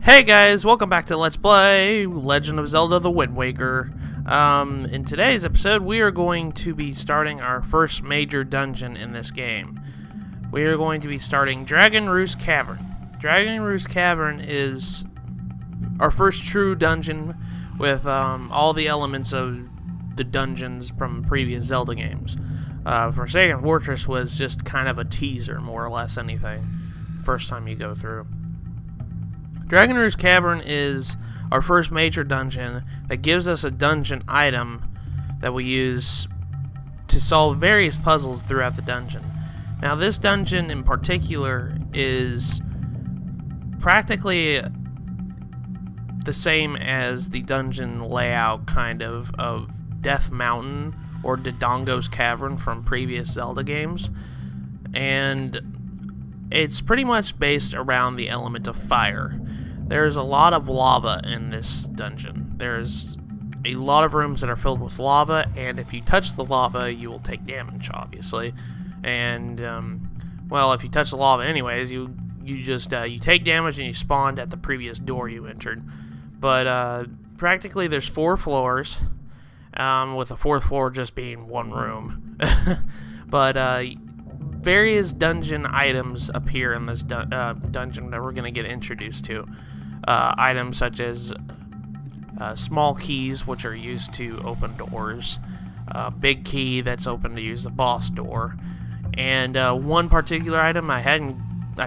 Hey guys, welcome back to Let's Play Legend of Zelda The Wind Waker. In today's episode, we are going to be starting our first major dungeon in this game. We are going to be starting Dragon Roost Cavern. Dragon Roost Cavern is our first true dungeon with all the elements of the dungeons from previous Zelda games. Forsaken Fortress was just kind of a teaser, more or less anything, first time you go through. Dragon Roost Cavern is our first major dungeon that gives us a dungeon item that we use to solve various puzzles throughout the dungeon. Now, this dungeon in particular is practically the same as the dungeon layout kind of Death Mountain or Dodongo's Cavern from previous Zelda games, and it's pretty much based around the element of fire. There's a lot of lava in this dungeon. There's a lot of rooms that are filled with lava, and if you touch the lava, you will take damage, obviously. And, well, if you touch the lava anyways, you take damage and you spawned at the previous door you entered. But, practically there's 4 floors, with the 4th floor just being one room. But, various dungeon items appear in this dungeon that we're going to get introduced to. Items such as small keys, which are used to open doors, big key that's open to use the boss door, and one particular item I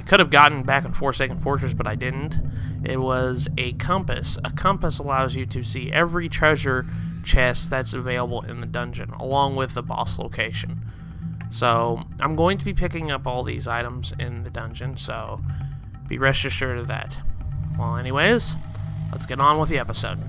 could have gotten back in Forsaken Fortress, but I didn't. It was a compass. A compass allows you to see every treasure chest that's available in the dungeon, along with the boss location. So I'm going to be picking up all these items in the dungeon, so be rest assured of that. Well, anyways, let's get on with the episode.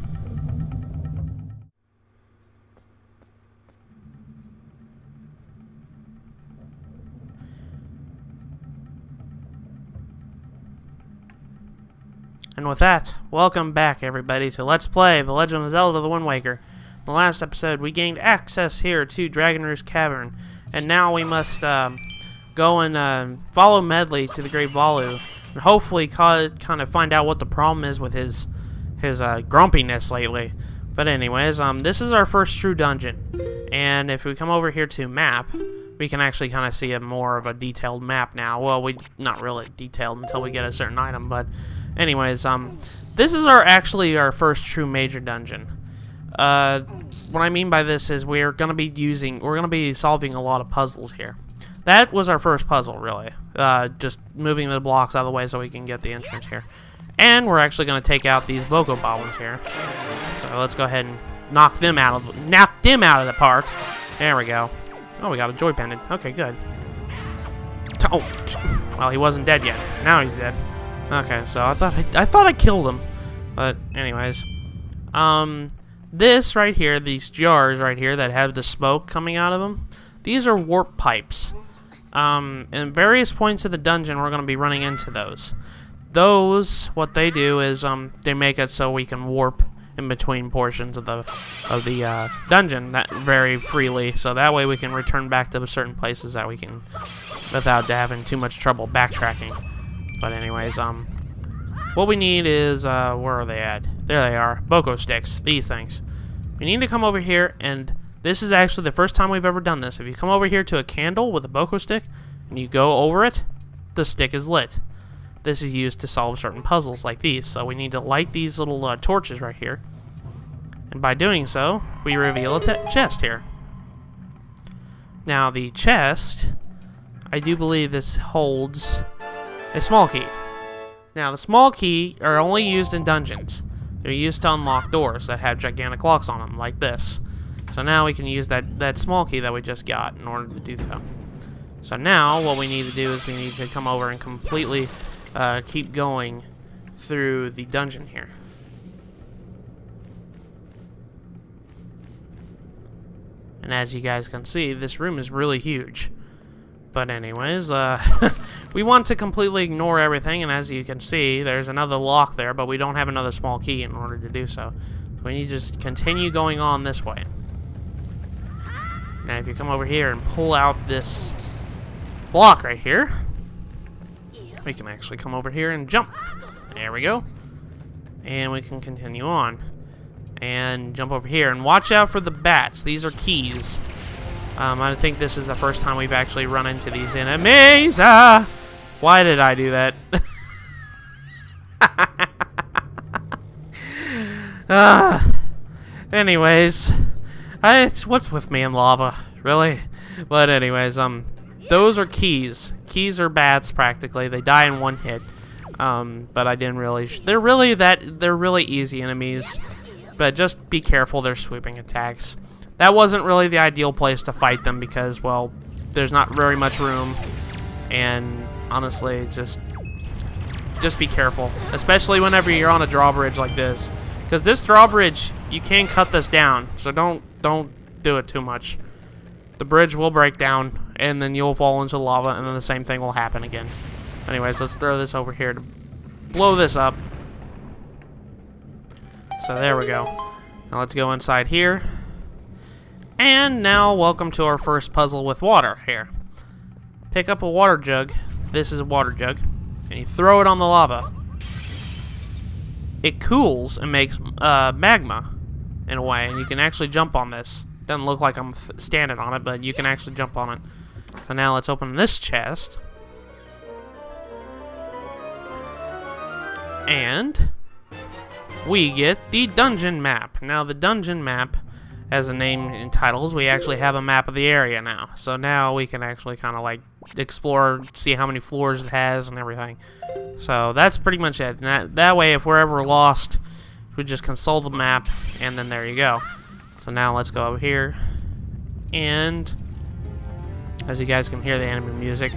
And with that, welcome back everybody to Let's Play The Legend of Zelda The Wind Waker. In the last episode, we gained access here to Dragon Roost Cavern, and now we must go and follow Medley to the Great Valu, and hopefully kind of find out what the problem is with his grumpiness lately. But anyways, this is our first true dungeon, and if we come over here to map, we can actually kind of see a more of a detailed map now. Well, not really detailed until we get a certain item, but anyways, this is actually our first true major dungeon. What I mean by this is we're gonna be solving a lot of puzzles here. That was our first puzzle, really. Just moving the blocks out of the way so we can get the entrance here. And we're actually gonna take out these Voco Boblins here. So let's go ahead and knock them out of the park. There we go. Oh, we got a joy pendant. Okay, good. Oh, well, he wasn't dead yet. Now he's dead. Okay, so I thought I killed him, but anyways, this right here, these jars right here that have the smoke coming out of them, these are warp pipes. In various points of the dungeon, we're going to be running into those. Those, what they do is, they make it so we can warp in between portions of the dungeon that very freely, so that way we can return back to certain places that we can without having too much trouble backtracking. But anyways, what we need is, where are they at? There they are, Boko sticks, these things. We need to come over here, and this is actually the first time we've ever done this. If you come over here to a candle with a Boko stick, and you go over it, the stick is lit. This is used to solve certain puzzles like these, so we need to light these little torches right here. And by doing so, we reveal a chest here. Now, the chest, I do believe this holds a small key. Now, the small key are only used in dungeons. They're used to unlock doors that have gigantic locks on them, like this. So now we can use that small key that we just got in order to do so. So now, what we need to do is we need to come over and completely keep going through the dungeon here. And as you guys can see, this room is really huge. But anyways, we want to completely ignore everything, and as you can see, there's another lock there, but we don't have another small key in order to do so. So we need to just continue going on this way. Now, if you come over here and pull out this block right here, we can actually come over here and jump. There we go. And we can continue on. And jump over here. And watch out for the bats. These are keys. I think this is the first time we've actually run into these enemies. Why did I do that? Anyways, what's with me in lava, really? But anyways, those are keys. Keys are bats practically. They die in one hit. But I didn't really. They're really easy enemies. But just be careful. They're swooping attacks. That wasn't really the ideal place to fight them because, well, there's not very much room. And honestly, just be careful, especially whenever you're on a drawbridge like this, because this drawbridge, you can cut this down, so don't do it too much. The bridge will break down, and then you'll fall into lava, and then the same thing will happen again. Anyways, let's throw this over here to blow this up. So there we go. Now let's go inside here. And now, welcome to our first puzzle with water here. Pick up a water jug. This is a water jug. And you throw it on the lava. It cools and makes magma, in a way. And you can actually jump on this. Doesn't look like I'm standing on it, but you can actually jump on it. So now let's open this chest. And we get the dungeon map. Now, the dungeon map, as the name entitles, we actually have a map of the area now. So now we can actually kind of like explore, see how many floors it has and everything. So that's pretty much it. And that way, if we're ever lost, we just consult the map, and then there you go. So now let's go over here. And as you guys can hear the enemy music,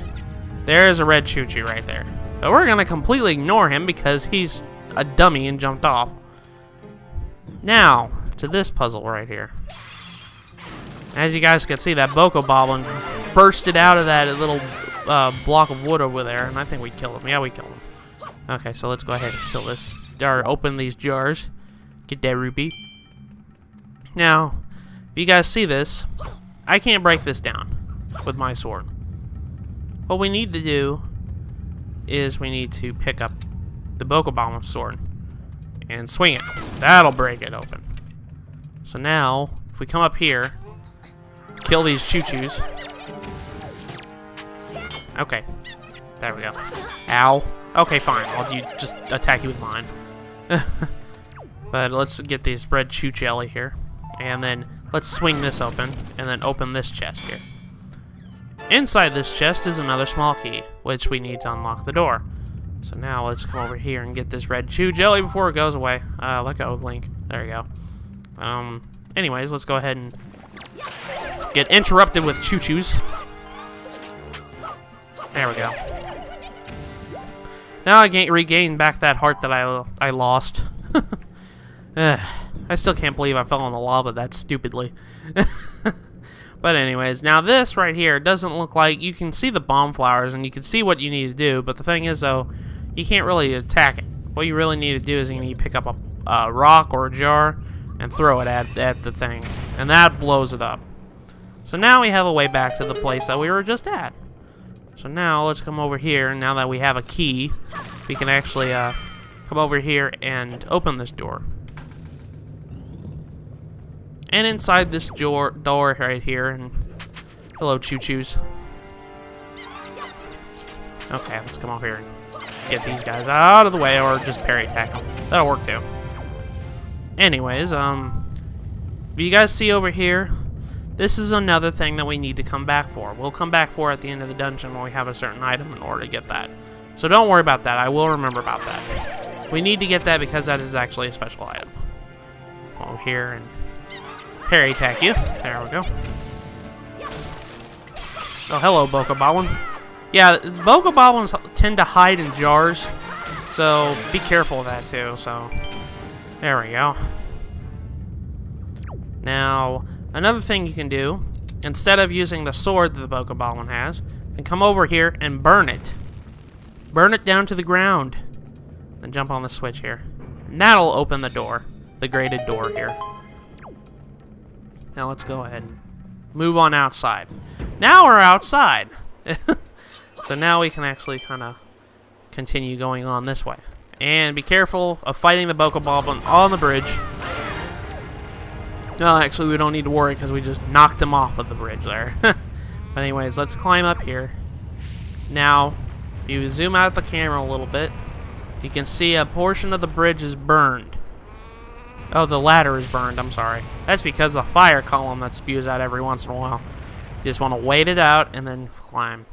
there's a red choo-choo right there. But we're going to completely ignore him because he's a dummy and jumped off. Now, to this puzzle right here. As you guys can see, that Boko Boblin bursted out of that little block of wood over there, and I think we killed him. Yeah, we killed him. Okay, so let's go ahead and kill this, or open these jars. Get that rupee. Now, if you guys see this, I can't break this down with my sword. What we need to do is we need to pick up the Boko Boblin sword and swing it. That'll break it open. So now, if we come up here, kill these choo-choos. Okay. There we go. Ow. Okay, fine. I'll just attack you with mine. But let's get this red choo jelly here. And then let's swing this open. And then open this chest here. Inside this chest is another small key, which we need to unlock the door. So now let's come over here and get this red choo jelly before it goes away. Let go, Link. There you go. Anyways, let's go ahead and get interrupted with choo-choos. There we go. Now I regained back that heart that I lost. I still can't believe I fell in the lava that stupidly. But anyways, now this right here doesn't look like... You can see the bomb flowers and you can see what you need to do, but the thing is, though, you can't really attack it. What you really need to do is you need to pick up a rock or a jar and throw it at the thing. And that blows it up. So now we have a way back to the place that we were just at. So now let's come over here. Now that we have a key, we can actually come over here and open this door. And inside this door right here, and hello, choo-choos. Okay, let's come over here and get these guys out of the way, or just parry attack them. That'll work too. Anyways, you guys see over here, this is another thing that we need to come back for. We'll come back for at the end of the dungeon when we have a certain item in order to get that. So don't worry about that. I will remember about that. We need to get that because that is actually a special item. Over here and parry attack you. There we go. Oh, hello, Boko Boblin. Yeah, Boko Boblins tend to hide in jars, so be careful of that too. So there we go. Now, another thing you can do, instead of using the sword that the Boko Boblin has, you can come over here and burn it. Burn it down to the ground. Then jump on the switch here. And that'll open the door. The grated door here. Now let's go ahead and move on outside. Now we're outside. So now we can actually kind of continue going on this way. And be careful of fighting the Bokoblin on the bridge. No, actually, we don't need to worry because we just knocked him off of the bridge there. But anyways, let's climb up here. Now, if you zoom out the camera a little bit, you can see a portion of the bridge is burned. Oh, the ladder is burned, I'm sorry. That's because of the fire column that spews out every once in a while. You just want to wait it out and then climb.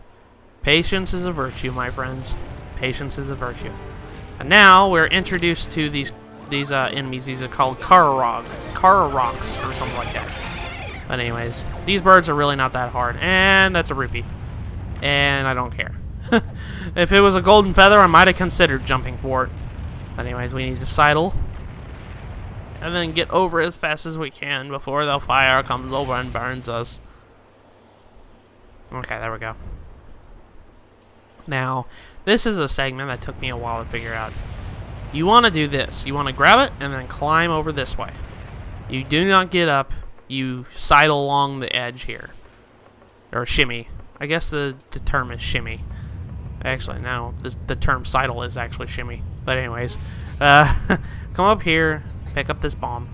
Patience is a virtue, my friends. Patience is a virtue. And now we're introduced to these enemies. These are called Kararogs or something like that. But anyways, these birds are really not that hard. And that's a rupee. And I don't care. If it was a golden feather, I might have considered jumping for it. Anyways, we need to sidle. And then get over as fast as we can before the fire comes over and burns us. Okay, there we go. Now, this is a segment that took me a while to figure out. You want to do this. You want to grab it and then climb over this way. You do not get up. You sidle along the edge here. Or shimmy. I guess the term is shimmy. Actually, no. The term sidle is actually shimmy. But anyways. Come up here. Pick up this bomb.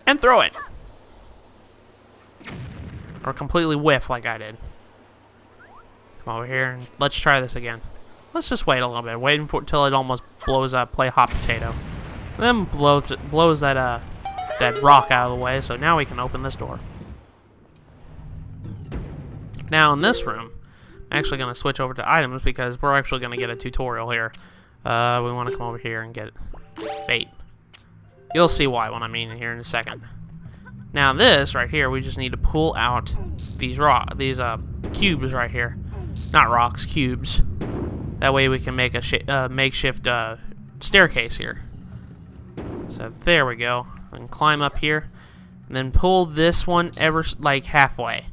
And throw it. Or completely whiff like I did. Come over here and let's try this again. Let's just wait a little bit. Waiting for until it almost blows up. Play hot potato. And then blows that rock out of the way. So now we can open this door. Now in this room, I'm actually going to switch over to items because we're actually going to get a tutorial here. We want to come over here and get bait. You'll see why when I mean it here in a second. Now this right here, we just need to pull out these cubes right here. Not rocks, cubes. That way we can make a makeshift staircase here. So there we go. And climb up here. And then pull this one like halfway.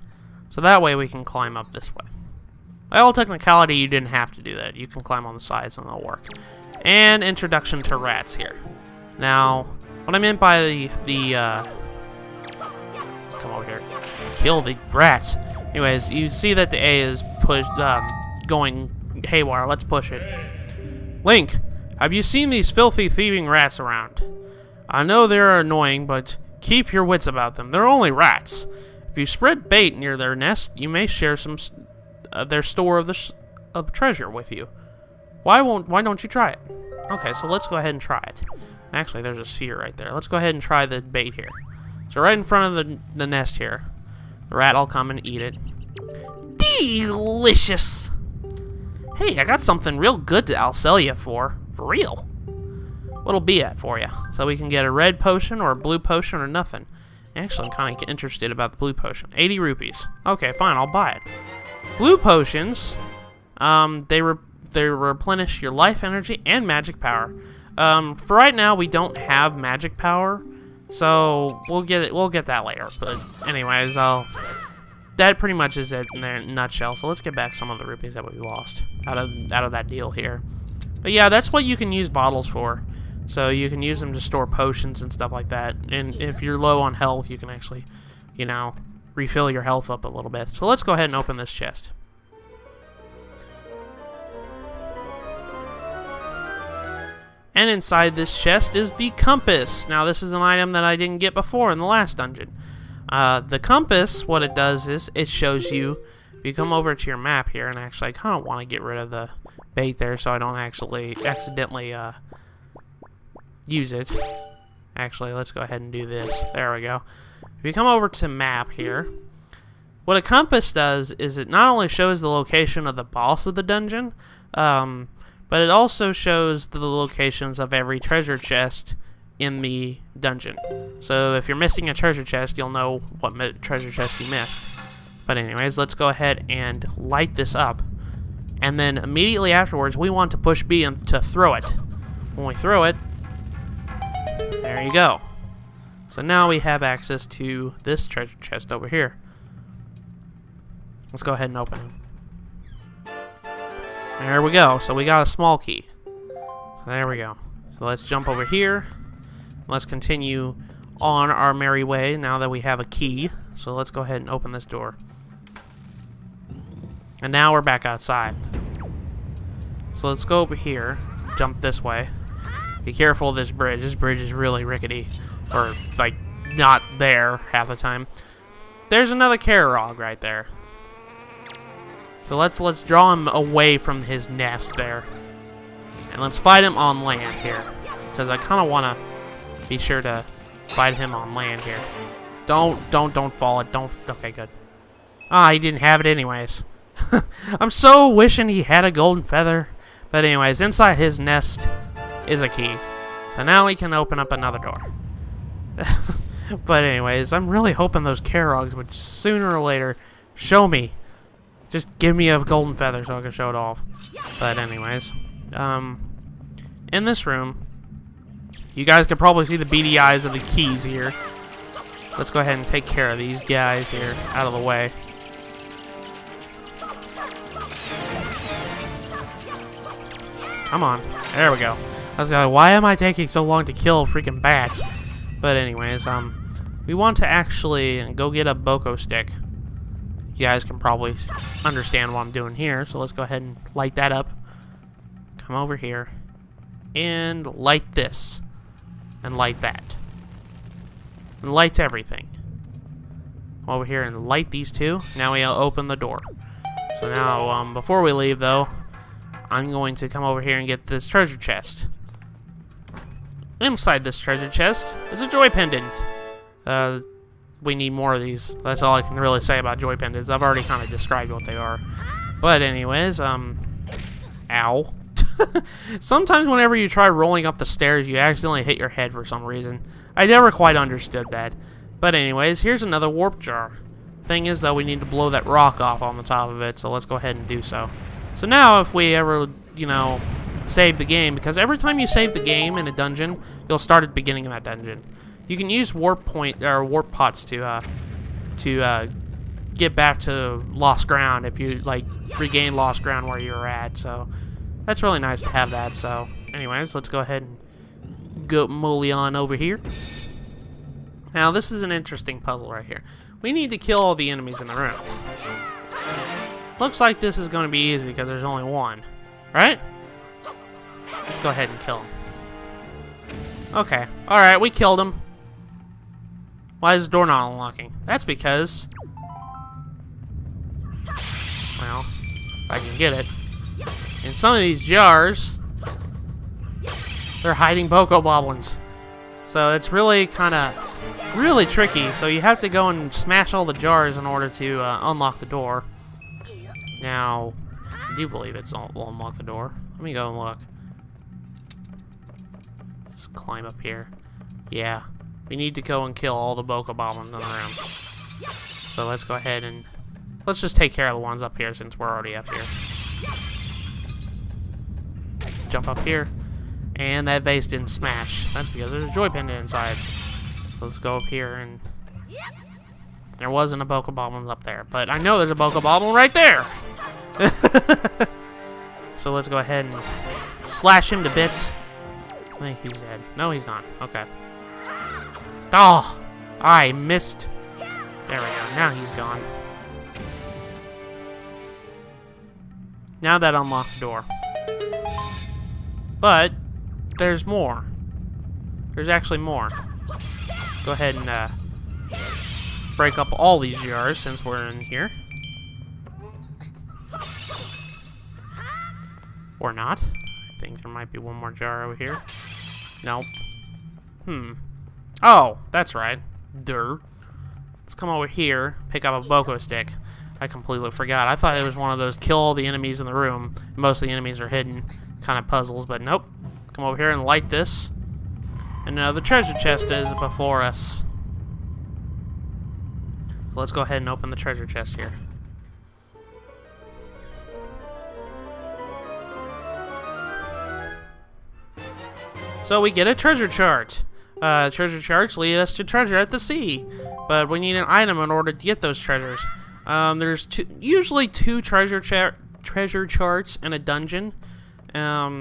So that way we can climb up this way. By all technicality, you didn't have to do that. You can climb on the sides and they'll work. And introduction to rats here. Now, what I meant by come over here. Kill the rats. Anyways, you see that the A is going haywire. Let's push it. Link, have you seen these filthy thieving rats around? I know they're annoying, but keep your wits about them. They're only rats. If you spread bait near their nest, you may share some their store of treasure with you. Why don't you try it? Okay, so let's go ahead and try it. Actually, there's a sphere right there. Let's go ahead and try the bait here. So right in front of the nest here. The rat will come and eat it. Delicious! Hey, I got something real good I'll sell you for. For real. What'll be at for you? So we can get a red potion or a blue potion or nothing. Actually, I'm kind of interested about the blue potion. 80 rupees. Okay, fine, I'll buy it. Blue potions, they replenish your life energy and magic power. For right now, we don't have magic power, so we'll get it. We'll get that later. But anyways, that pretty much is it in a nutshell. So let's get back some of the rupees that we lost out of that deal here. But yeah, that's what you can use bottles for. So you can use them to store potions and stuff like that. And if you're low on health, you can actually, you know, refill your health up a little bit. So let's go ahead and open this chest. And inside this chest is the compass. Now this is an item that I didn't get before in the last dungeon. The compass, what it does is it shows you, if you come over to your map here, and actually I kind of want to get rid of the bait there so I don't actually accidentally use it. Actually, let's go ahead and do this. There we go. If you come over to map here, what a compass does is it not only shows the location of the boss of the dungeon, but it also shows the locations of every treasure chest in the dungeon. So if you're missing a treasure chest, you'll know what treasure chest you missed. But anyways, let's go ahead and light this up. And then immediately afterwards, we want to push B and to throw it. When we throw it, there you go. So now we have access to this treasure chest over here. Let's go ahead and open it. There we go. So we got a small key. So there we go. So let's jump over here. Let's continue on our merry way now that we have a key. So let's go ahead and open this door. And now we're back outside. So let's go over here. jump this way. Be careful of this bridge. This bridge is really rickety. Or, like, not there half the time. There's another Carrog right there. So let's draw him away from his nest there. And let's fight him on land here. Because I kind of want to be sure to fight him on land here. Don't fall it. Don't. Okay, good. Ah, he didn't have it anyways. I'm so wishing he had a golden feather. But anyways, inside his nest is a key. So now we can open up another door. But anyways, I'm really hoping those Carrogs would sooner or later show me. Just give me a golden feather so I can show it off. But anyways, in this room, you guys can probably see the beady eyes of the keys here. Let's go ahead and take care of these guys here out of the way. Come on. There we go. I was like, why am I taking so long to kill freaking bats? But anyways, we want to actually go get a Boko stick. You guys can probably understand what I'm doing here, so let's go ahead and light that up. Come over here and light this and light that and light everything. Come over here and light these two. Now we'll open the door. So now, before we leave though, I'm going to come over here and get this treasure chest. Inside this treasure chest is a joy pendant. We need more of these. That's all I can really say about joy pendants. I've already kind of described what they are. But anyways, ow. Sometimes whenever you try rolling up the stairs, you accidentally hit your head for some reason. I never quite understood that. But anyways, here's another warp jar. Thing is, though, we need to blow that rock off on the top of it, so let's go ahead and do so. So now, if we ever, you know, save the game, because every time you save the game in a dungeon, you'll start at the beginning of that dungeon. You can use warp pots to get back to lost ground if you like regain lost ground where you were at. So that's really nice to have that. So, anyways, let's go ahead and go molly on over here. Now this is an interesting puzzle right here. We need to kill all the enemies in the room. Looks like this is going to be easy because there's only one, right? Let's go ahead and kill him. Okay. Alright, we killed him. Why is the door not unlocking? That's because... well, if I can get it. In some of these jars, they're hiding Boko Boblins. So it's really kind of... really tricky. So you have to go and smash all the jars in order to unlock the door. Now, I do believe will unlock the door. Let me go and look. Just climb up here. Yeah. We need to go and kill all the Boko Boblins in the room. So let's go ahead and... let's just take care of the ones up here since we're already up here. Jump up here. And that vase didn't smash. That's because there's a joy pendant inside. Let's go up here and... there wasn't a Boko Boblin up there. But I know there's a Boko Boblin right there! So let's go ahead and slash him to bits. I think he's dead. No, he's not. Okay. Oh! I missed. There we go. Now he's gone. Now that unlocked the door. But there's more. There's actually more. Go ahead and break up all these jars since we're in here. Or not. I think there might be one more jar over here. Nope. Oh, that's right. Durr. Let's come over here, pick up a Boko stick. I completely forgot. I thought it was one of those kill all the enemies in the room. Most of the enemies are hidden kind of puzzles, but nope. Come over here and light this. And now the treasure chest is before us. So let's go ahead and open the treasure chest here. So we get a treasure chart. Treasure charts lead us to treasure at the sea, but we need an item in order to get those treasures. There's usually two treasure charts in a dungeon.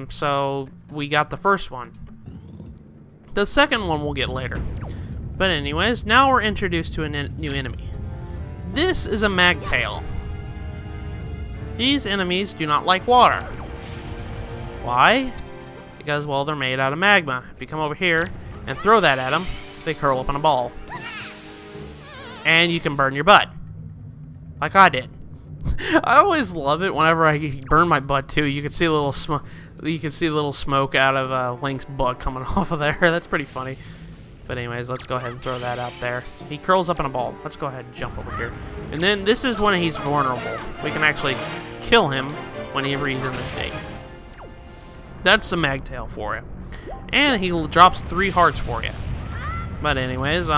So we got the first one. The second one we'll get later. But anyways, now we're introduced to a new enemy. This is a magtail. These enemies do not like water. Why? because, well, they're made out of magma. If you come over here and throw that at them, they curl up in a ball. And you can burn your butt. Like I did. I always love it whenever I burn my butt too. You can see a little smoke. You can see a little smoke out of Link's butt coming off of there. That's pretty funny. But anyways, let's go ahead and throw that out there. He curls up in a ball. Let's go ahead and jump over here. And then this is when he's vulnerable. We can actually kill him whenever he's in this state. That's the Magtail for you. And he drops 3 hearts for you. But anyways,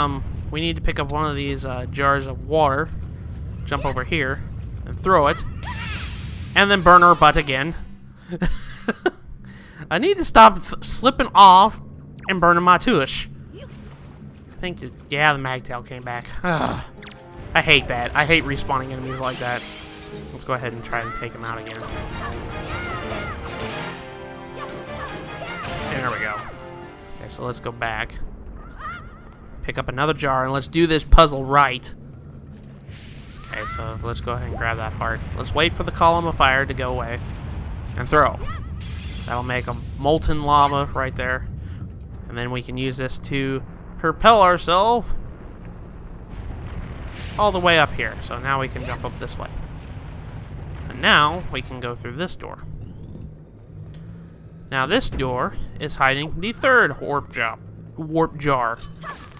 we need to pick up one of these jars of water. Jump over here and throw it. And then burn our butt again. I need to stop slipping off and burning my tush. I think, yeah, the Magtail came back. I hate that. I hate respawning enemies like that. Let's go ahead and try and take him out again. There we go. Okay, so let's go back. Pick up another jar, and let's do this puzzle right. Okay, so let's go ahead and grab that heart. Let's wait for the column of fire to go away. And throw. That'll make a molten lava right there. And then we can use this to propel ourselves all the way up here. So now we can jump up this way. And now we can go through this door. Now this door is hiding the 3rd warp jar.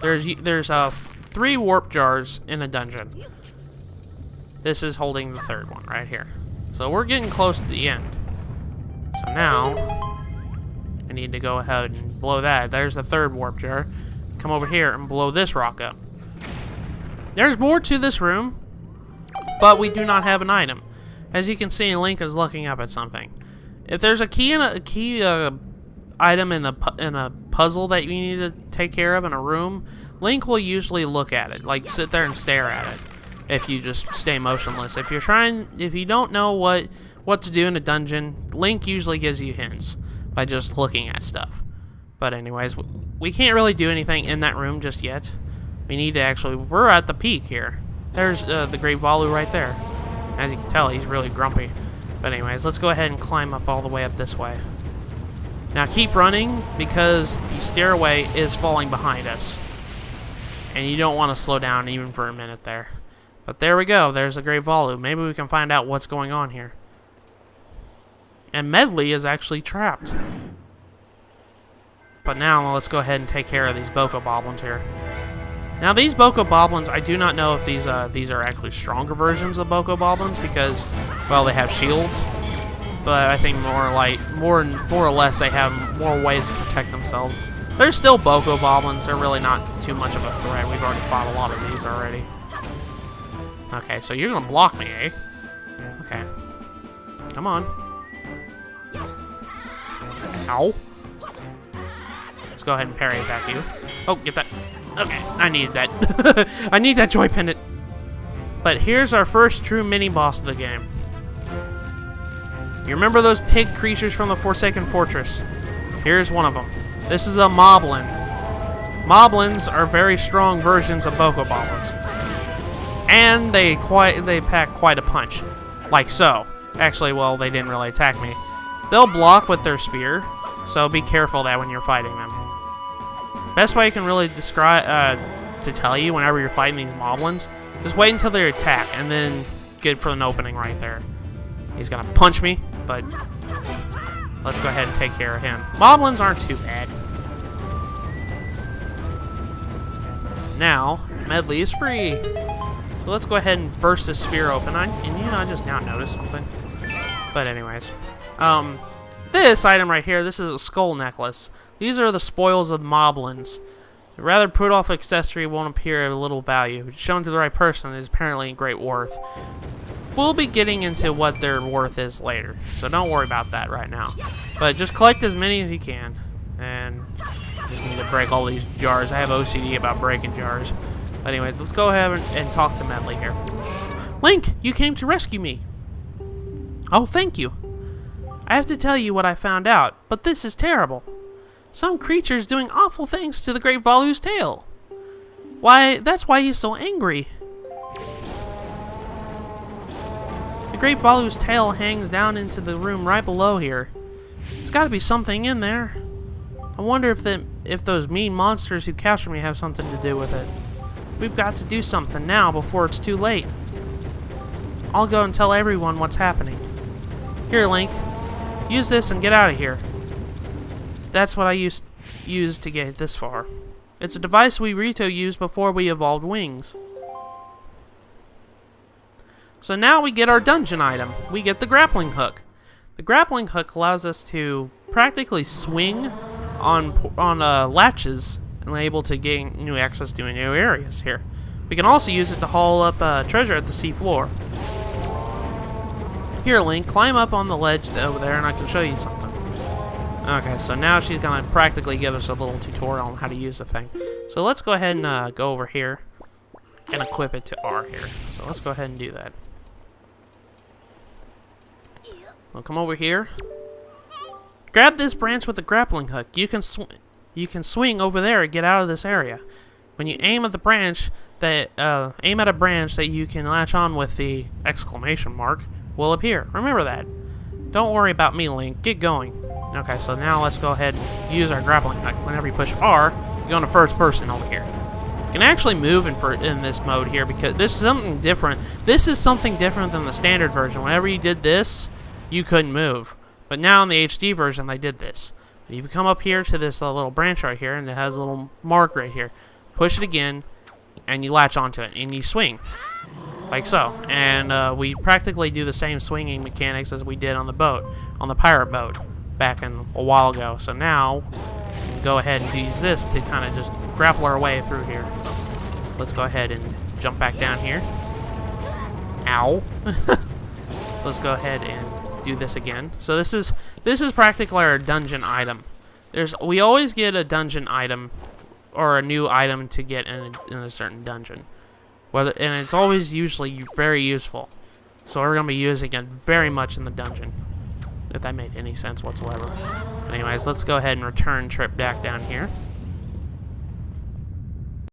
There's 3 warp jars in a dungeon. This is holding the 3rd one right here. So we're getting close to the end. So now I need to go ahead and blow that. There's the 3rd warp jar. Come over here and blow this rock up. There's more to this room, but we do not have an item. As you can see, Link is looking up at something. If there's a key item in a puzzle that you need to take care of in a room, Link will usually look at it, like sit there and stare at it. If you just stay motionless. If you don't know what to do in a dungeon, Link usually gives you hints by just looking at stuff. But anyways, we can't really do anything in that room just yet. We need to actually, we're at the peak here. There's the Great Valu right there. As you can tell, he's really grumpy. But anyways, let's go ahead and climb up all the way up this way. Now keep running, because the stairway is falling behind us. And you don't want to slow down even for a minute there. But there we go, there's the Great Valu. Maybe we can find out what's going on here. And Medley is actually trapped. But now let's go ahead and take care of these Boko Boblins here. Now these Boko Boblins, I do not know if these are actually stronger versions of Boko Boblins, because, well, they have shields. But I think more or less they have more ways to protect themselves. They're still Boko Boblins. They're really not too much of a threat. We've already fought a lot of these already. Okay, so you're gonna block me, eh? Okay. Come on. Ow. Let's go ahead and parry attack you. Oh, get that. Okay, I needed that. I need that joy pendant. But here's our first true mini-boss of the game. You remember those pig creatures from the Forsaken Fortress? Here's one of them. This is a Moblin. Moblins are very strong versions of Boko Boblins. And they pack quite a punch. Like so. Actually, well, they didn't really attack me. They'll block with their spear, so be careful that when you're fighting them. Best way I can really describe to tell you whenever you're fighting these Moblins, just wait until they attack and then get for an opening right there. He's gonna punch me, but let's go ahead and take care of him. Moblins aren't too bad. Now, Medley is free. So let's go ahead and burst this sphere open. I just now noticed something. But anyways, this item right here, this is a skull necklace. These are the spoils of the Moblins. A rather put-off accessory won't appear of little value. Shown to the right person is apparently great worth. We'll be getting into what their worth is later, so don't worry about that right now. But just collect as many as you can, and just need to break all these jars. I have OCD about breaking jars. But anyways, let's go ahead and talk to Medley here. Link, you came to rescue me. Oh, thank you. I have to tell you what I found out, but this is terrible. Some creature's doing awful things to the Great Valu's tail. Why, that's why he's so angry. The Great Valu's tail hangs down into the room right below here. There's got to be something in there. I wonder if those mean monsters who captured me have something to do with it. We've got to do something now before it's too late. I'll go and tell everyone what's happening. Here, Link. Use this and get out of here. That's what I used to get this far. It's a device we Rito used before we evolved wings. So now we get our dungeon item. We get the grappling hook. The grappling hook allows us to practically swing on latches and we're able to gain new access to new areas here. We can also use it to haul up treasure at the sea floor. Here, Link, climb up on the ledge over there and I can show you something. Okay, so now she's going to practically give us a little tutorial on how to use the thing. So let's go ahead and go over here and equip it to R here. So let's go ahead and do that. We'll come over here. Grab this branch with the grappling hook. You can swing over there and get out of this area. When you aim at the branch, aim at a branch that you can latch on with the exclamation mark will appear. Remember that. Don't worry about me, Link. Get going. Okay, so now let's go ahead and use our grappling hook. Whenever you push R, you go into first person over here. You can actually move in this mode here because this is something different. This is something different than the standard version. Whenever you did this, you couldn't move. But now in the HD version, they did this. You come up here to this little branch right here, and it has a little mark right here. Push it again, and you latch onto it, and you swing. Like so. And we practically do the same swinging mechanics as we did on the boat, on the pirate boat, back in a while ago. So now, go ahead and use this to kind of just grapple our way through here. Let's go ahead and jump back down here. Ow. So let's go ahead and do this again. So this is practically our dungeon item. We always get a dungeon item or a new item to get in a certain dungeon. And it's always usually very useful. So we're going to be using it very much in the dungeon. If that made any sense whatsoever. Anyways, let's go ahead and return trip back down here.